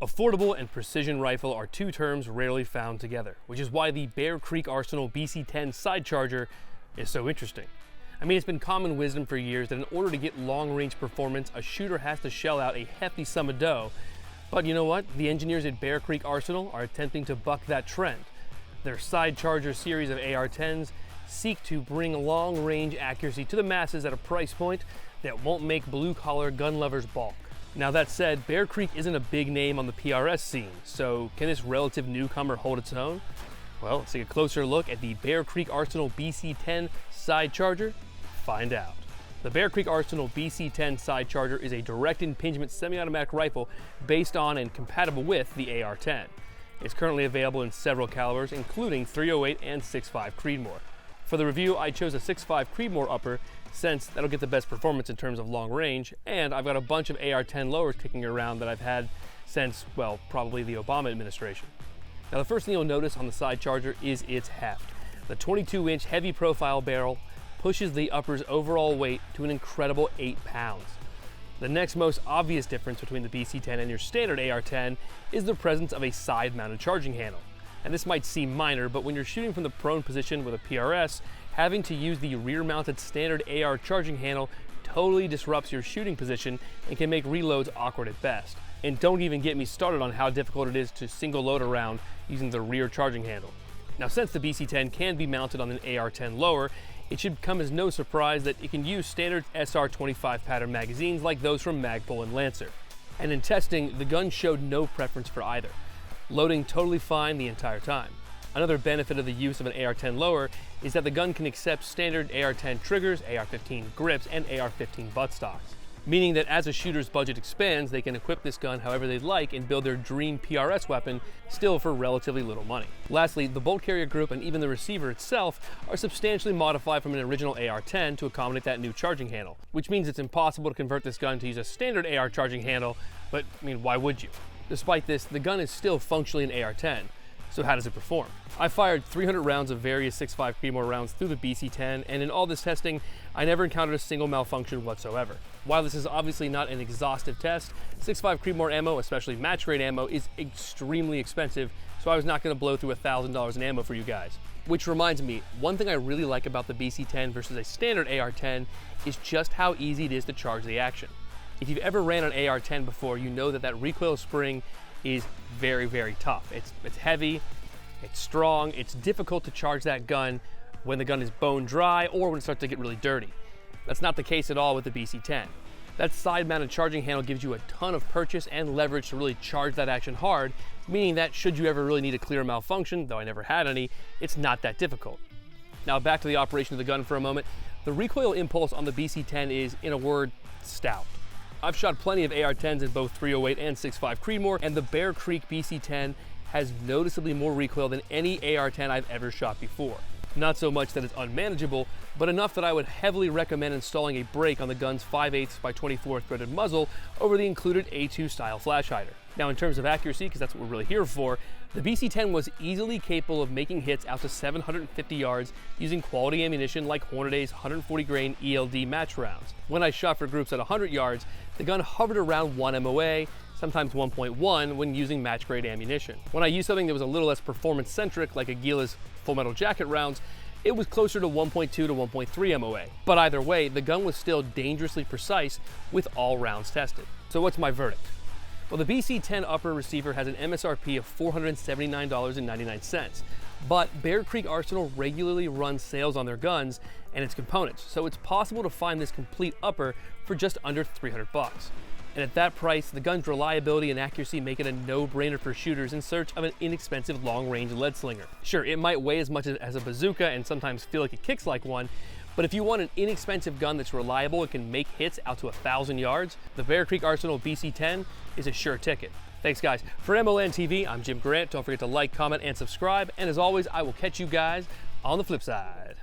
Affordable and precision rifle are two terms rarely found together, which is why the Bear Creek Arsenal BC-10 side charger is so interesting. I mean, it's been common wisdom for years that in order to get long-range performance, a shooter has to shell out a hefty sum of dough. But you know what? The engineers at Bear Creek Arsenal are attempting to buck that trend. Their side charger series of AR-10s seek to bring long-range accuracy to the masses at a price point that won't make blue-collar gun lovers balk. Now that said, Bear Creek isn't a big name on the PRS scene, so can this relative newcomer hold its own? Well, let's take a closer look at the Bear Creek Arsenal BC-10 side charger. Find out. The Bear Creek Arsenal BC-10 side charger is a direct impingement semi-automatic rifle based on and compatible with the AR-10. It's currently available in several calibers, including .308 and 6.5 Creedmoor. For the review, I chose a 6.5 Creedmoor upper since that'll get the best performance in terms of long range, and I've got a bunch of AR-10 lowers kicking around that I've had since, well, probably the Obama administration. Now the first thing you'll notice on the side charger is its heft. The 22-inch heavy profile barrel pushes the upper's overall weight to an incredible 8 pounds. The next most obvious difference between the BC-10 and your standard AR-10 is the presence of a side-mounted charging handle. And this might seem minor, but when you're shooting from the prone position with a PRS, having to use the rear-mounted standard AR charging handle totally disrupts your shooting position and can make reloads awkward at best. And don't even get me started on how difficult it is to single load a round using the rear charging handle. Now, since the BC-10 can be mounted on an AR-10 lower, it should come as no surprise that it can use standard SR-25 pattern magazines like those from Magpul and Lancer. And in testing, the gun showed no preference for either, loading totally fine the entire time. Another benefit of the use of an AR-10 lower is that the gun can accept standard AR-10 triggers, AR-15 grips, and AR-15 buttstocks, meaning that as a shooter's budget expands, they can equip this gun however they'd like and build their dream PRS weapon, still for relatively little money. Lastly, the bolt carrier group and even the receiver itself are substantially modified from an original AR-10 to accommodate that new charging handle, which means it's impossible to convert this gun to use a standard AR charging handle, but I mean, why would you? Despite this, the gun is still functionally an AR-10. So how does it perform? I fired 300 rounds of various 6.5 Creedmoor rounds through the BC-10, and in all this testing, I never encountered a single malfunction whatsoever. While this is obviously not an exhaustive test, 6.5 Creedmoor ammo, especially match grade ammo, is extremely expensive, so I was not going to blow through $1,000 in ammo for you guys. Which reminds me, one thing I really like about the BC-10 versus a standard AR-10 is just how easy it is to charge the action. If you've ever ran an AR-10 before, you know that recoil spring is very, very tough. It's heavy, it's strong, it's difficult to charge that gun when the gun is bone dry or when it starts to get really dirty. That's not the case at all with the BC-10. That side-mounted charging handle gives you a ton of purchase and leverage to really charge that action hard, meaning that should you ever really need a clear malfunction, though I never had any, it's not that difficult. Now back to the operation of the gun for a moment. The recoil impulse on the BC-10 is, in a word, stout. I've shot plenty of AR-10s in both .308 and 6.5 Creedmoor, and the Bear Creek BC-10 has noticeably more recoil than any AR-10 I've ever shot before. Not so much that it's unmanageable, but enough that I would heavily recommend installing a brake on the gun's 5/8 by 24 threaded muzzle over the included A2 style flash hider. Now in terms of accuracy, because that's what we're really here for, the BC-10 was easily capable of making hits out to 750 yards using quality ammunition like Hornaday's 140 grain ELD match rounds. When I shot for groups at 100 yards, the gun hovered around 1 MOA, sometimes 1.1 when using match grade ammunition. When I used something that was a little less performance centric like Aguila's Full Metal Jacket rounds, it was closer to 1.2 to 1.3 MOA. But either way, the gun was still dangerously precise with all rounds tested. So what's my verdict? Well, the BC-10 upper receiver has an MSRP of $479.99, but Bear Creek Arsenal regularly runs sales on their guns and its components, so it's possible to find this complete upper for just under 300 bucks. And at that price, the gun's reliability and accuracy make it a no-brainer for shooters in search of an inexpensive long-range lead slinger. Sure, it might weigh as much as a bazooka and sometimes feel like it kicks like one, but if you want an inexpensive gun that's reliable and can make hits out to 1,000 yards, the Bear Creek Arsenal BC-10 is a sure ticket. Thanks guys. For MLN TV, I'm Jim Grant. Don't forget to like, comment, and subscribe. And as always, I will catch you guys on the flip side.